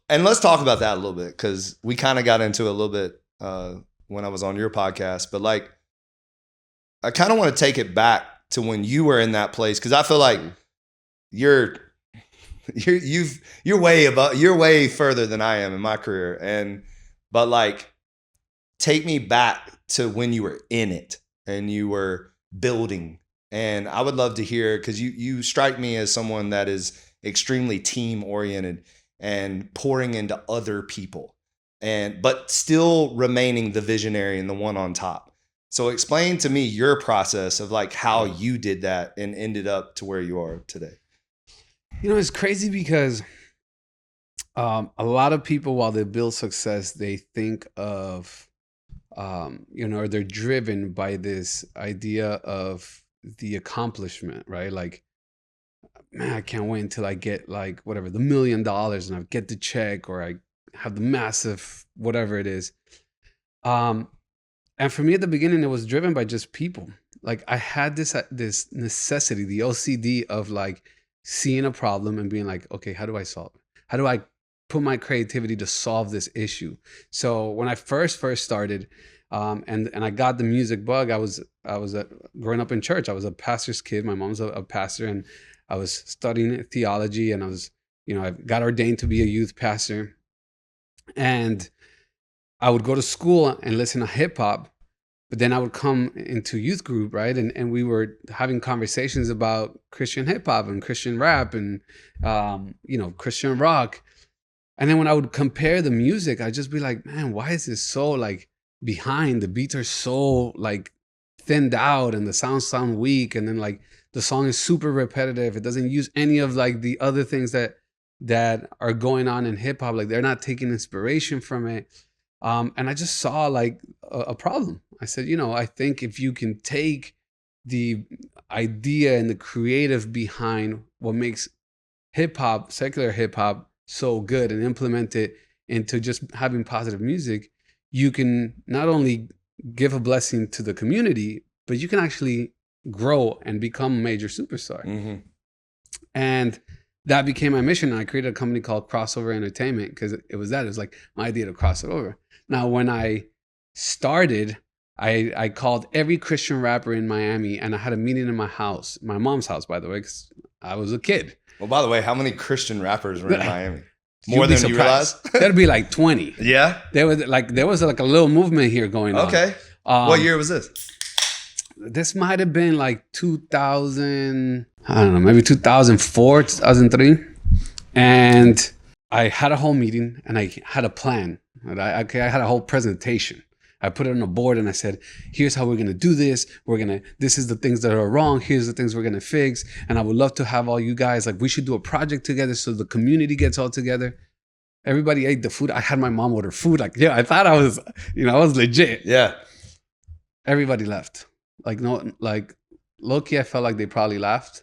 and let's talk about that a little bit, because we kind of got into it a little bit when I was on your podcast. But like, I kind of want to take it back to when you were in that place, because I feel like you're way further than I am in my career, but like, take me back to when you were in it and you were building. And I would love to hear, because you strike me as someone that is extremely team oriented and pouring into other people, but still remaining the visionary and the one on top. So explain to me your process of like how you did that and ended up to where you are today. You know, it's crazy because a lot of people, while they build success, they think of, or they're driven by this idea of the accomplishment, right? Like, man, I can't wait until I get like whatever, the $1 million and I get the check, or I have the massive, whatever it is. And for me at the beginning, it was driven by just people. Like I had this necessity, the OCD of like seeing a problem and being like, okay, how do I solve it? How do I put my creativity to solve this issue? So when I first started, and I got the music bug, I was growing up in church. I was a pastor's kid. My mom's a pastor, and I was studying theology, and I got ordained to be a youth pastor. And I would go to school and listen to hip hop, but then I would come into youth group, right? And we were having conversations about Christian hip hop and Christian rap and, Christian rock. And then when I would compare the music, I'd just be like, man, why is this so like behind? The beats are so like thinned out and the sounds sound weak. And then like the song is super repetitive. It doesn't use any of like the other things that are going on in hip hop. Like they're not taking inspiration from it. And I just saw like a problem. I said, I think if you can take the idea and the creative behind what makes hip hop, secular hip hop, so good and implement it into just having positive music, you can not only give a blessing to the community, but you can actually grow and become a major superstar. Mm-hmm. And that became my mission. And I created a company called Crossover Entertainment because it was like my idea to cross it over. Now, when I started, I called every Christian rapper in Miami, and I had a meeting in my house, my mom's house, by the way, because I was a kid. Well, by the way, how many Christian rappers were in Miami? More than you realize? That'd be like 20. Yeah? There was like a little movement here going on. Okay. What year was this? This might have been like 2000, I don't know, maybe 2004, 2003. And I had a whole meeting and I had a plan. I had a whole presentation. I put it on a board and I said, here's how we're going to do this. This is the things that are wrong. Here's the things we're going to fix. And I would love to have all you guys, like we should do a project together so the community gets all together. Everybody ate the food. I had my mom order food. Like, yeah, I thought I was, I was legit. Yeah. Everybody left. Like, no, like low-key, I felt like they probably laughed.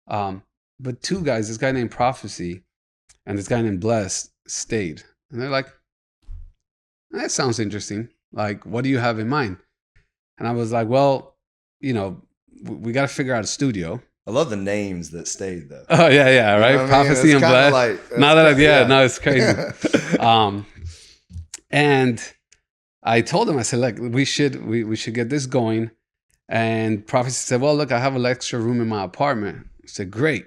But two guys, this guy named Prophecy and this guy named Bless stayed. And they're like, that sounds interesting. Like, what do you have in mind? And I was like, well, we got to figure out a studio. I love the names that stayed, though. Oh, yeah, right? You know Prophecy and Bless. Like, now that no, it's crazy. And I told him, I said, look, we should get this going. And Prophecy said, well, look, I have an extra room in my apartment. I said, great.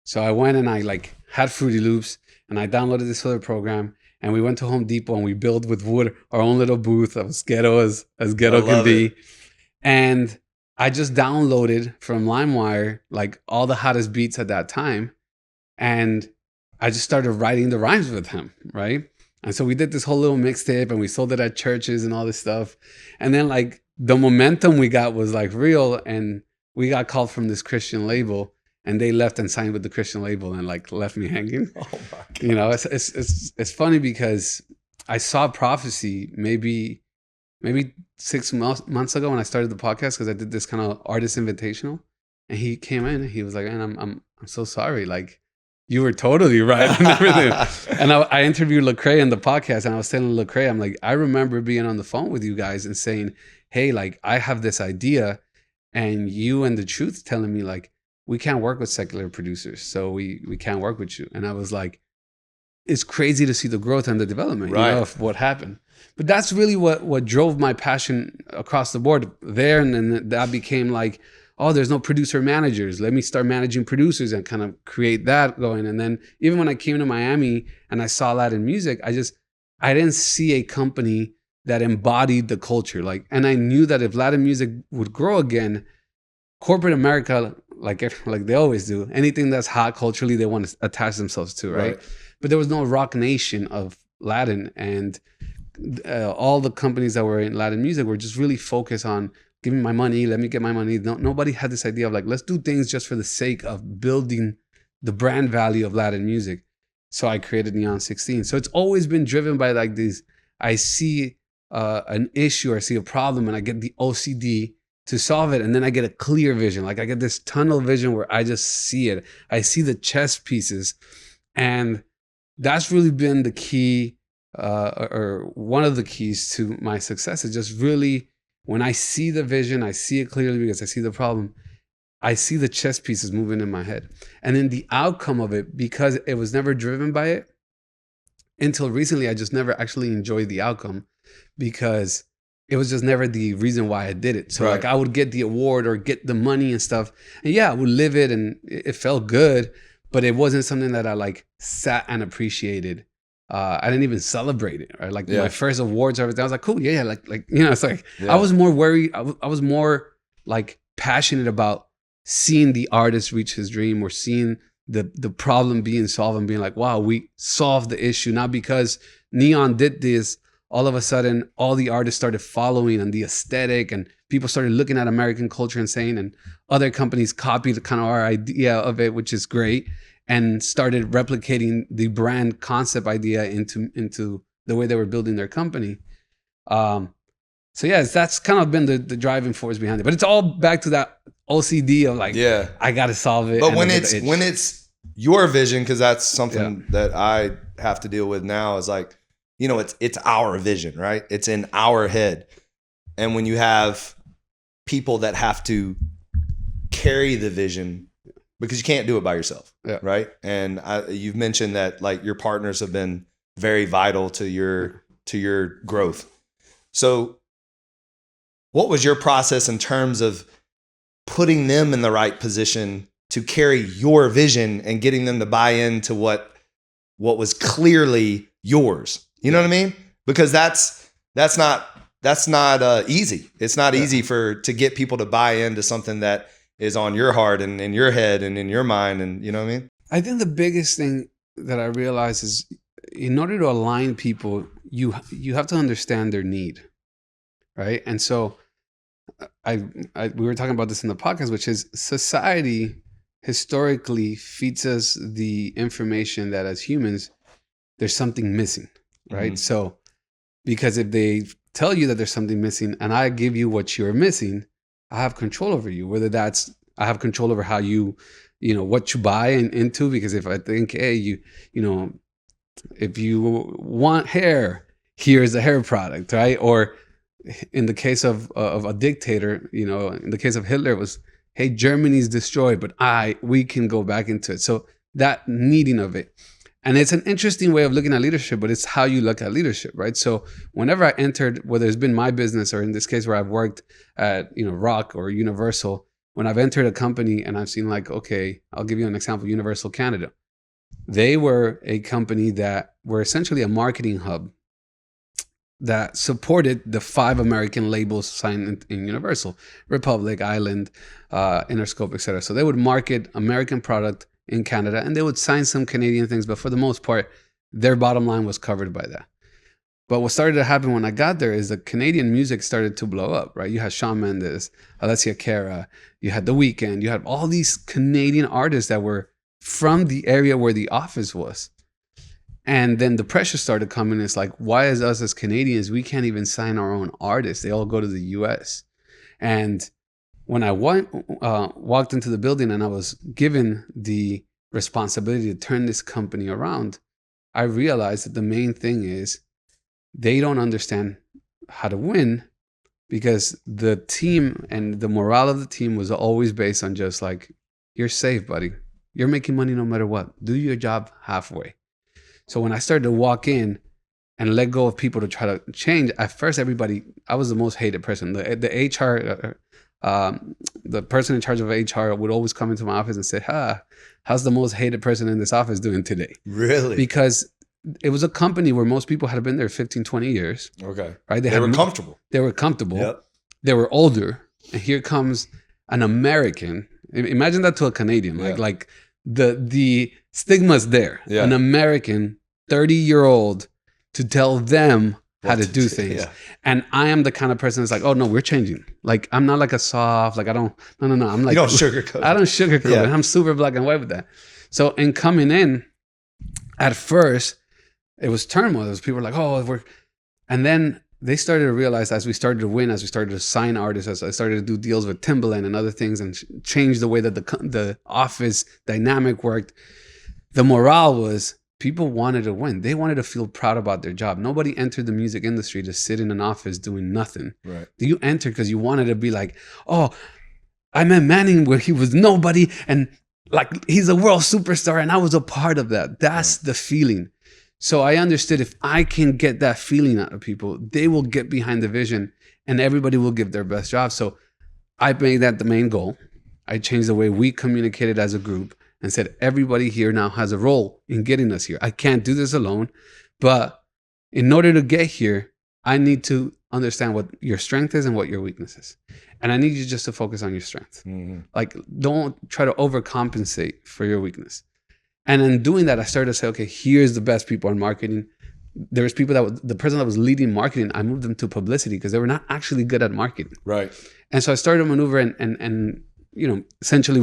So I went and I like had Fruity Loops and I downloaded this other program. And we went to Home Depot and we built with wood our own little booth as ghetto as ghetto can be. It. And I just downloaded from LimeWire like all the hottest beats at that time. And I just started writing the rhymes with him, right? And so we did this whole little mixtape and we sold it at churches and all this stuff. And then like the momentum we got was like real. And we got called from this Christian label. And they left and signed with the Christian label and like left me hanging. Oh my God. It's funny because I saw Prophecy maybe 6 months ago when I started the podcast because I did this kind of artist invitational, and he came in and he was like, "Man, I'm so sorry. Like, you were totally right and everything." And I interviewed Lecrae in the podcast, and I was telling Lecrae, I'm like, I remember being on the phone with you guys and saying, "Hey, like I have this idea," and you and the Truth telling me like, we can't work with secular producers, so we can't work with you. And I was like, it's crazy to see the growth and the development, Right. of what happened. But that's really what drove my passion across the board there. And then that became like, oh, there's no producer managers. Let me start managing producers and kind of create that going. And then even when I came to Miami and I saw Latin music, I didn't see a company that embodied the culture. Like, and I knew that if Latin music would grow again, corporate America, like they always do, anything that's hot culturally, they want to attach themselves to, right? But there was no rock nation of Latin, and all the companies that were in Latin music were just really focused on, give me my money, let me get my money. Nobody had this idea of like, let's do things just for the sake of building the brand value of Latin music. So I created Neon 16. So it's always been driven by like these, I see an issue or I see a problem and I get the OCD to solve it. And then I get a clear vision. Like I get this tunnel vision where I just see it. I see the chess pieces. And that's really been the key, or one of the keys to my success, is just really, when I see the vision, I see it clearly because I see the problem. I see the chess pieces moving in my head. And then the outcome of it, because it was never driven by it, until recently, I just never actually enjoyed the outcome because it was just never the reason why I did it. So like I would get the award or get the money and stuff. And yeah, I would live it and it felt good, but it wasn't something that I like sat and appreciated. I didn't even celebrate it. Right? Like my first awards, everything. I was like, cool, yeah, like you know, it's like I was more worried. I was more like passionate about seeing the artist reach his dream or seeing the problem being solved and being like, wow, we solved the issue. Not because Neon did this, all of a sudden all the artists started following and the aesthetic, and people started looking at American culture and saying, and other companies copied kind of our idea of it, which is great, and started replicating the brand concept idea into the way they were building their company. So yeah, that's kind of been the driving force behind it. But it's all back to that OCD of like, I got to solve it. But when it's your vision, because that's something that I have to deal with now, is like, you know, it's our vision, right? It's in our head. And when you have people that have to carry the vision, because you can't do it by yourself, right? And you've mentioned that like your partners have been very vital to your growth. So what was your process in terms of putting them in the right position to carry your vision and getting them to buy into what was clearly yours? You know what I mean? Because that's not easy. It's not easy to get people to buy into something that is on your heart and in your head and in your mind, and you know what I mean? I think the biggest thing that I realize is, in order to align people, you have to understand their need, right? And so we were talking about this in the podcast, which is society historically feeds us the information that as humans, there's something missing, right? Mm-hmm. So because if they tell you that there's something missing and I give you what you're missing, I have control over you, whether that's, I have control over how you know, what you buy into, because if I think, hey, you know, if you want hair, here's the hair product, right? Or in the case of a dictator, you know, in the case of Hitler, it was, hey, Germany's destroyed, but we can go back into it. So that needing of it. And it's an interesting way of looking at leadership, but it's how you look at leadership, right? So whenever I entered, whether it's been my business or in this case where I've worked at, you know, Rock or Universal, when I've entered a company and I've seen like, okay, I'll give you an example, Universal Canada. They were a company that were essentially a marketing hub that supported the 5 American labels signed in Universal: Republic, Island, Interscope, etc. So they would market American product in Canada, and they would sign some Canadian things, but for the most part, their bottom line was covered by that. But what started to happen when I got there is the Canadian music started to blow up, right? You had Shawn Mendes, Alessia Cara, you had The Weeknd, you had all these Canadian artists that were from the area where the office was. And then the pressure started coming. It's like, why is us as Canadians, we can't even sign our own artists? They all go to the US. And when I walked into the building and I was given the responsibility to turn this company around, I realized that the main thing is they don't understand how to win, because the team and the morale of the team was always based on just like, you're safe, buddy. You're making money no matter what. Do your job halfway. So when I started to walk in and let go of people to try to change, at first I was the most hated person. The HR, the person in charge of HR would always come into my office and say, how's the most hated person in this office doing today? Really? Because it was a company where most people had been there 15, 20 years. Okay. Right? They were comfortable. They were comfortable. Yep. They were older. And here comes an American. Imagine that to a Canadian. Like the stigma's there. Yeah. An American 30-year-old to tell them how to do things. Yeah. And I am the kind of person that's like, oh no, we're changing. Like, I'm not like a soft, like no. I'm like, you don't sugarcoat. I don't sugarcoat it. I'm super black and white with that. So in coming in, at first, it was turmoil. It was people like, and then they started to realize as we started to win, as we started to sign artists, as I started to do deals with Timbaland and other things and change the way that the office dynamic worked, the morale was people wanted to win. They wanted to feel proud about their job. Nobody entered the music industry to sit in an office doing nothing. Right. You entered because you wanted to be like, oh, I met Manning where he was nobody and like he's a world superstar and I was a part of that. That's the feeling. So I understood if I can get that feeling out of people, they will get behind the vision and everybody will give their best job. So I made that the main goal. I changed the way we communicated as a group and said, everybody here now has a role in getting us here. I can't do this alone, but in order to get here, I need to understand what your strength is and what your weakness is. And I need you just to focus on your strength. Mm-hmm. Like, don't try to overcompensate for your weakness. And in doing that, I started to say, okay, here's the best people in marketing. There was people the person that was leading marketing, I moved them to publicity because they were not actually good at marketing. Right. And so I started to maneuver and essentially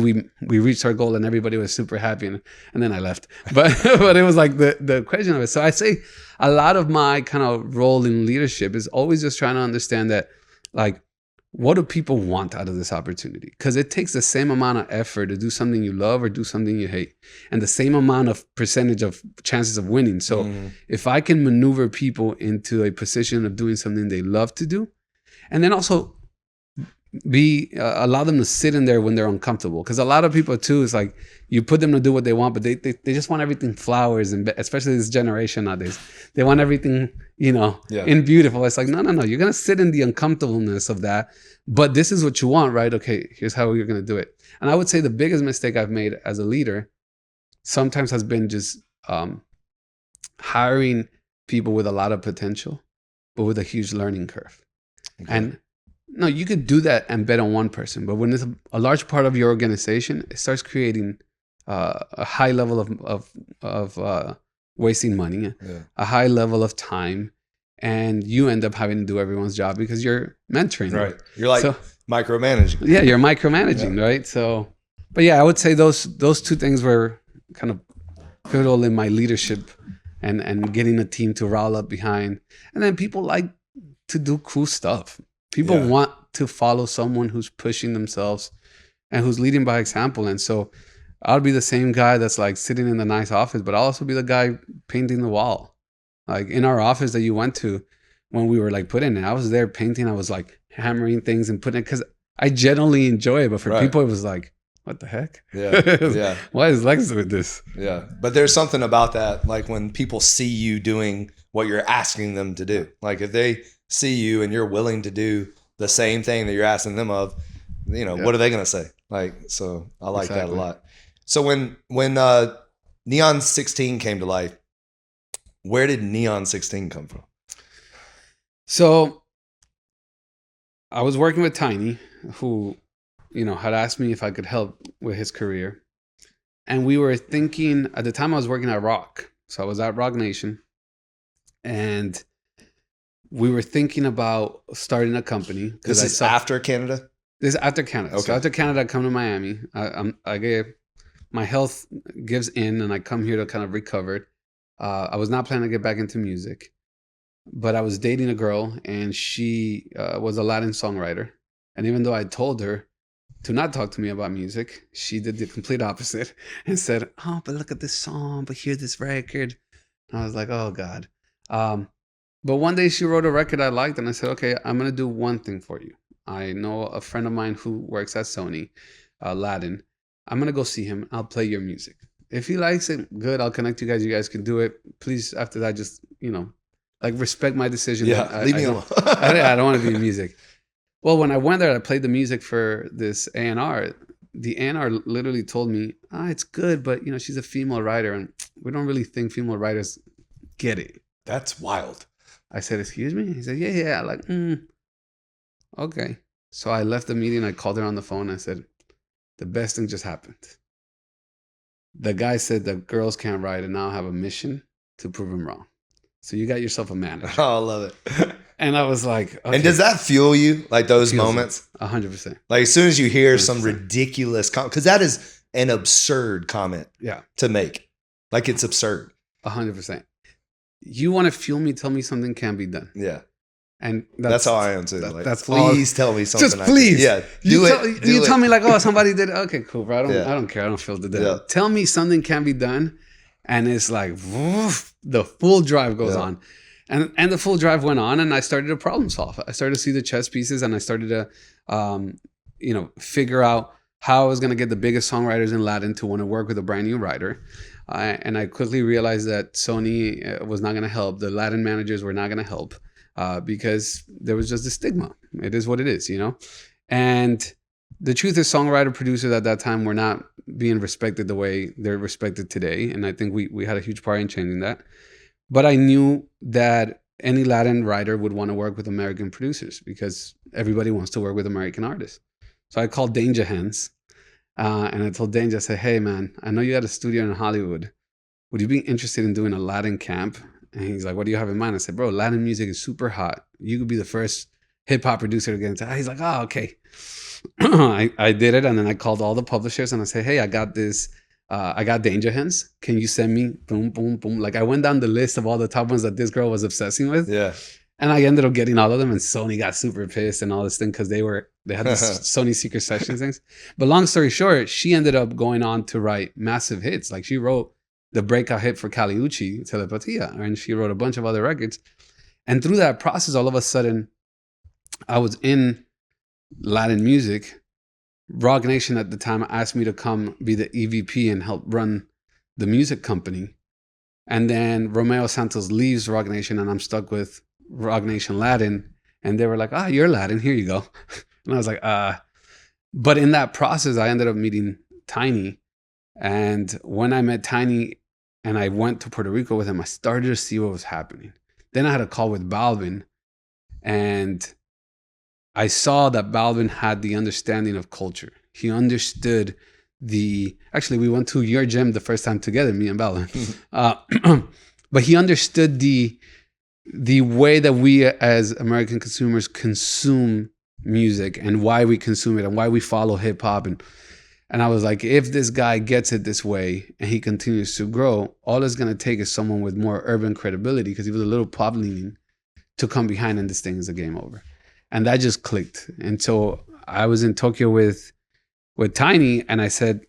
we reached our goal and everybody was super happy and then I left. But but it was like the question of it. So I say a lot of my kind of role in leadership is always just trying to understand that, like, what do people want out of this opportunity? Because it takes the same amount of effort to do something you love or do something you hate, and the same amount of percentage of chances of winning. So if I can maneuver people into a position of doing something they love to do, and then also allow them to sit in there when they're uncomfortable. Because a lot of people too, is like you put them to do what they want, but they just want everything flowers, and especially this generation nowadays, they want everything in beautiful. It's like no, you're gonna sit in the uncomfortableness of that, but this is what you want, right? Okay, here's how you're gonna do it. And I would say the biggest mistake I've made as a leader sometimes has been just hiring people with a lot of potential, but with a huge learning curve. Okay. And no, you could do that and bet on one person, but when it's a large part of your organization, it starts creating a high level of wasting money, a high level of time, and you end up having to do everyone's job because you're mentoring. Right. You're like micromanaging. Yeah, you're micromanaging, right? So, but yeah, I would say those two things were kind of pivotal in my leadership and getting a team to rile up behind. And then people like to do cool stuff. People want to follow someone who's pushing themselves and who's leading by example. And so I'll be the same guy that's like sitting in the nice office, but I'll also be the guy painting the wall. Like in our office that you went to when we were like putting it, I was there painting. I was like hammering things and putting it because I genuinely enjoy it. But for people, it was like, what the heck? Yeah. Why is Lex with this? Yeah. But there's something about that. Like when people see you doing what you're asking them to do, like if they see you and you're willing to do the same thing that you're asking them of, what are they going to say? Like, so I like that a lot. So when Neon 16 came to life, where did Neon 16 come from? So I was working with Tiny, who, had asked me if I could help with his career. And we were thinking, at the time I was working at Rock. So I was at Rock Nation. And we were thinking about starting a company. This is after Canada? This is after Canada. Okay. So after Canada, I come to Miami. My health gives in and I come here to kind of recover. I was not planning to get back into music, but I was dating a girl and she was a Latin songwriter. And even though I told her to not talk to me about music, she did the complete opposite and said, oh, but look at this song, but hear this record. And I was like, oh God. But one day she wrote a record I liked and I said, okay, I'm going to do one thing for you. I know a friend of mine who works at Sony, Latin. I'm going to go see him. I'll play your music. if he likes it, good. I'll connect you guys. You guys can do it. Please, after that, just, like respect my decision. Yeah, leave me alone. I don't want to be in music. Well, when I went there, I played the music for this A&R. The A&R literally told me, it's good, but she's a female writer, and we don't really think female writers get it. That's wild. I said, excuse me? He said, yeah. Like, okay. So I left the meeting. I called her on the phone. I said, the best thing just happened. The guy said that girls can't write, and now I have a mission to prove him wrong. So you got yourself a manager. Oh, I love it. And I was like, okay. And does that fuel you? Like those moments? 100%. Like as soon as you hear 100%. Some ridiculous comment, because that is an absurd comment to make. Like it's absurd. 100%. You want to fuel me, tell me something can be done. Yeah. And that's how I am too. That's please tell me something. Just please. Yeah. You tell me like, oh, somebody did it. Okay, cool, bro. I don't care. I don't feel the dead. Yeah. Tell me something can be done. And it's like, woof, the full drive goes on. And the full drive went on, and I started to problem solve. I started to see the chess pieces, and I started to, figure out how I was going to get the biggest songwriters in Latin to want to work with a brand new writer. And I quickly realized that Sony was not going to help. The Latin managers were not going to help because there was just a stigma. It is what it is, And the truth is, songwriter producers at that time were not being respected the way they're respected today. And I think we had a huge part in changing that. But I knew that any Latin writer would want to work with American producers because everybody wants to work with American artists. So I called Danger Hands and I told Danger, I said, hey, man, I know you had a studio in Hollywood. Would you be interested in doing a Latin camp? And he's like, what do you have in mind? I said, bro, Latin music is super hot. You could be the first hip hop producer to get into it. He's like, oh, okay. I did it. And then I called all the publishers and I said, hey, I got this. I got Danger Hands. Can you send me boom, boom, boom? Like I went down the list of all the top ones that this girl was obsessing with. Yeah. And I ended up getting all of them. And Sony got super pissed and all this thing because they had this Sony Secret Sessions things. But long story short, she ended up going on to write massive hits. Like she wrote the breakout hit for Caliucci, Telepatia, and she wrote a bunch of other records. And through that process, all of a sudden, I was in Latin music. Rock Nation at the time asked me to come be the EVP and help run the music company. And then Romeo Santos leaves Rock Nation and I'm stuck with Rock Nation Latin. And they were like, you're Latin, here you go. And I was like, But in that process, I ended up meeting Tiny. And when I met Tiny and I went to Puerto Rico with him, I started to see what was happening. Then I had a call with Balvin and I saw that Balvin had the understanding of culture. He understood actually, we went to your gym the first time together, me and Balvin. But he understood the way that we as American consumers consume music and why we consume it and why we follow hip hop. And I was like, if this guy gets it this way and he continues to grow, all it's going to take is someone with more urban credibility, because he was a little pop leaning, to come behind and this thing is a game over. And that just clicked. And so I was in Tokyo with Tiny and I said,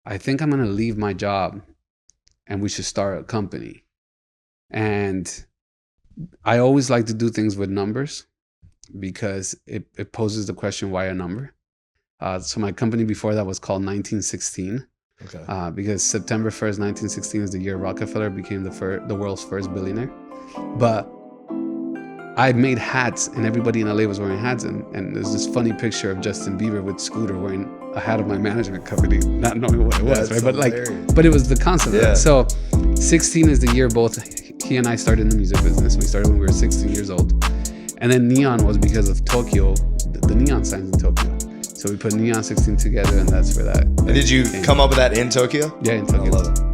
I think I'm going to leave my job and we should start a company. And I always like to do things with numbers because it poses the question, why a number? So my company before that was called 1916. Okay. Because September 1st, 1916 is the year Rockefeller became the world's first billionaire. But I made hats and everybody in LA was wearing hats. And there's this funny picture of Justin Bieber with Scooter wearing a hat of my management company, not knowing what it was, right? But it was the concept. Yeah. So 16 is the year both he and I started in the music business. We started when we were 16 years old. And then Neon was because of Tokyo, the neon signs in Tokyo. So we put Neon 16 together and that's where that. And did you come up with that in Tokyo? Yeah, in Tokyo. I love it.